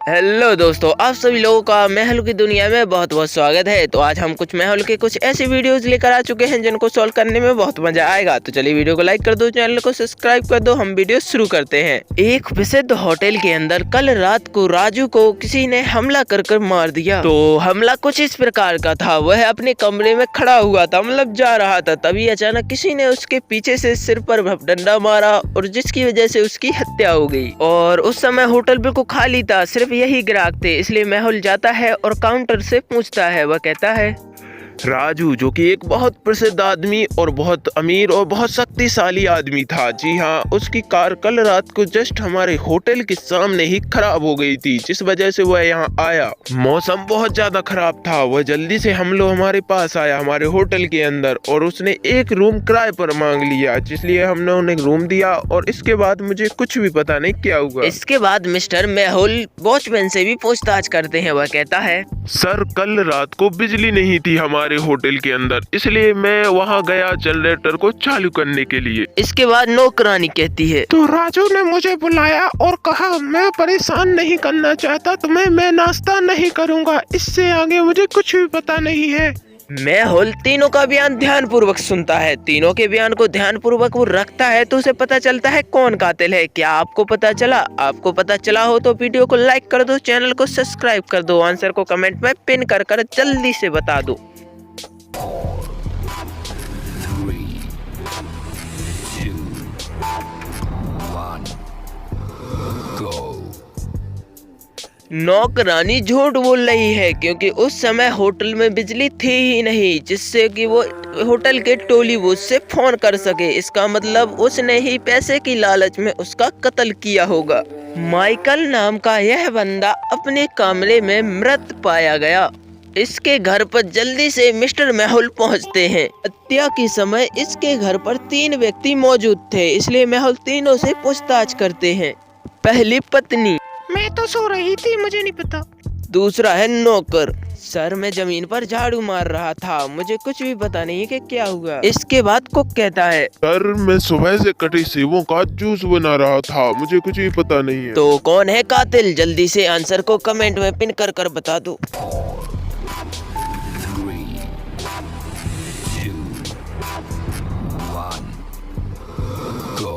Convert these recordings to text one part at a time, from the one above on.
Hello दोस्तों, आप सभी लोगों का महल की दुनिया में बहुत बहुत स्वागत है। तो आज हम कुछ महल के कुछ ऐसे वीडियोस लेकर आ चुके हैं जिनको सॉल्व करने में बहुत मजा आएगा। तो चलिए वीडियो को लाइक कर दो, चैनल को सब्सक्राइब कर दो, हम वीडियो शुरू करते हैं। एक प्रसिद्ध होटल के अंदर कल रात को राजू को किसी ने हमला कर मार दिया। तो हमला कुछ इस प्रकार का था, वह अपने कमरे में खड़ा हुआ था, मतलब जा रहा था, तभी अचानक किसी ने उसके पीछे से सिर पर डंडा मारा और जिसकी वजह से उसकी हत्या हो गई। और उस समय होटल बिल्कुल खाली था, सिर्फ यही ग्राहक थे। इसलिए मेहुल जाता है और काउंटर से पूछता है, वह कहता है, राजू जो कि एक बहुत प्रसिद्ध आदमी और बहुत अमीर और बहुत शक्तिशाली आदमी था। जी हाँ, उसकी कार कल रात को जस्ट हमारे होटल के सामने ही खराब हो गई थी, जिस वजह से वह यहाँ आया। मौसम बहुत ज्यादा खराब था, वह जल्दी से हमारे पास आया, हमारे होटल के अंदर, और उसने एक रूम किराए पर मांग लिया, जिसलिए हमने उन्हें रूम दिया। और इसके बाद मुझे कुछ भी पता नहीं क्या हुआ। इसके बाद मिस्टर मेहुल वॉचमैन से भी पूछताछ करते हैं। वह कहता है, सर कल रात को बिजली नहीं थी हमारे होटल के अंदर, इसलिए मैं वहां गया जनरेटर को चालू करने के लिए। इसके बाद नौकरानी कहती है, तो राजू ने मुझे बुलाया और कहा, मैं परेशान नहीं करना चाहता तुम्हें, मैं नाश्ता नहीं करूंगा, इससे आगे मुझे कुछ भी पता नहीं है। मेहुल तीनों का बयान ध्यान पूर्वक सुनता है। तीनों के बयान को ध्यान पूर्वक वो रखता है तो उसे पता चलता है कौन कातिल है। क्या आपको पता चला? आपको पता चला हो तो वीडियो को लाइक कर दो, चैनल को सब्सक्राइब कर दो, आंसर को कमेंट में पिन कर जल्दी से बता दो। 3, 2, 1, go। नौकरानी झूठ बोल रही है क्योंकि उस समय होटल में बिजली थी ही नहीं, जिससे कि वो होटल के टोली बूथ से फोन कर सके। इसका मतलब उसने ही पैसे की लालच में उसका कत्ल किया होगा। माइकल नाम का यह बंदा अपने कमरे में मृत पाया गया। इसके घर पर जल्दी से मिस्टर मेहुल पहुंचते हैं। हत्या के समय इसके घर पर 3 व्यक्ति मौजूद थे, इसलिए मेहुल तीनों से पूछताछ करते हैं। पहली पत्नी, मैं तो सो रही थी, मुझे नहीं पता। दूसरा है नौकर, सर मैं जमीन पर झाड़ू मार रहा था, मुझे कुछ भी पता नहीं है कि क्या हुआ। इसके बाद कुक कहता है, सर मैं सुबह से कटे सेबों का जूस बना रहा था, मुझे कुछ भी पता नहीं है। तो कौन है कातिल? जल्दी से आंसर को कमेंट में पिन कर बता दो। 3, 2, 1, go।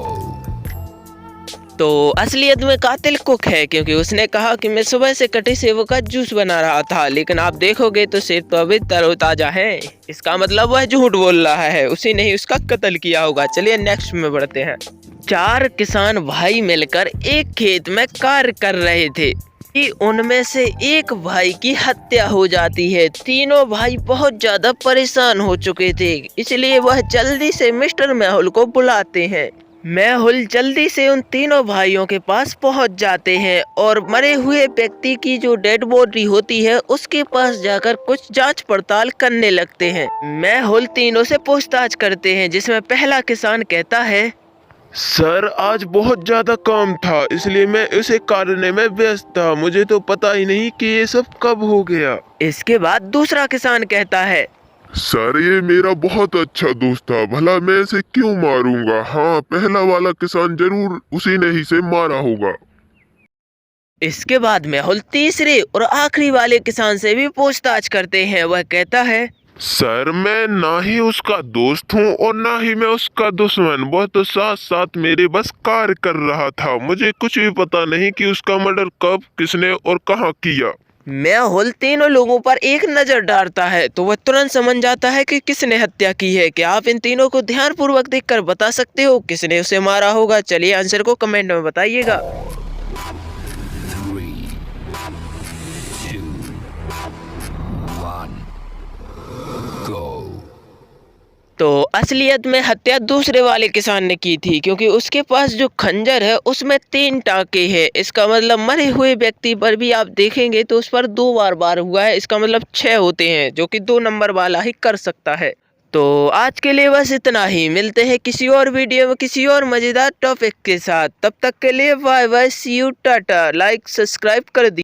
तो असलियत में कातिल कुक है, क्योंकि उसने कहा कि मैं सुबह से कटे सेबों का जूस बना रहा था, लेकिन आप देखोगे तो सेब तो अभी तरोताजा है। इसका मतलब वह झूठ बोल रहा है, उसी ने ही उसका कत्ल किया होगा। चलिए नेक्स्ट में बढ़ते हैं। 4 किसान भाई मिलकर एक खेत में कार्य कर रहे थे कि उनमें से एक भाई की हत्या हो जाती है। तीनों भाई बहुत ज्यादा परेशान हो चुके थे, इसलिए वह जल्दी से मिस्टर मेहुल को बुलाते हैं। मेहुल जल्दी से उन तीनों भाइयों के पास पहुंच जाते हैं और मरे हुए व्यक्ति की जो डेड बॉडी होती है उसके पास जाकर कुछ जांच पड़ताल करने लगते हैं। मेहुल तीनों से पूछताछ करते हैं, जिसमें पहला किसान कहता है, सर आज बहुत ज्यादा काम था, इसलिए मैं इसे करने में व्यस्त था, मुझे तो पता ही नहीं कि ये सब कब हो गया। इसके बाद दूसरा किसान कहता है, सर ये मेरा बहुत अच्छा दोस्त था, भला मैं इसे क्यों मारूंगा। हाँ, पहला वाला किसान जरूर उसी ने ही से मारा होगा। इसके बाद मेहुल तीसरे और आखिरी वाले किसान से भी पूछताछ करते हैं। वह कहता है, सर मैं ना ही उसका दोस्त हूँ और ना ही मैं उसका दुश्मन, वह तो साथ साथ मेरे बस कार्य कर रहा था, मुझे कुछ भी पता नहीं कि उसका मर्डर कब, किसने और कहाँ किया। मेहुल तीनों लोगों पर एक नजर डालता है तो वह तुरंत समझ जाता है कि किसने हत्या की है। क्या आप इन तीनों को ध्यान पूर्वक देखकर बता सकते हो किसने उसे मारा होगा? चलिए आंसर को कमेंट में बताइएगा। 3, 2, 1, go। तो असलियत में हत्या दूसरे वाले किसान ने की थी, क्योंकि उसके पास जो खंजर है उसमें 3 टाँके हैं। इसका मतलब मरे हुए व्यक्ति पर भी आप देखेंगे तो उस पर 2 बार वार हुआ है, इसका मतलब 6 होते हैं, जो कि 2 नंबर वाला ही कर सकता है। तो आज के लिए बस इतना ही, मिलते हैं किसी और वीडियो में किसी और मजेदार टॉपिक के साथ। तब तक के लिए bye bye, see you, tata. Like subscribe कर दी।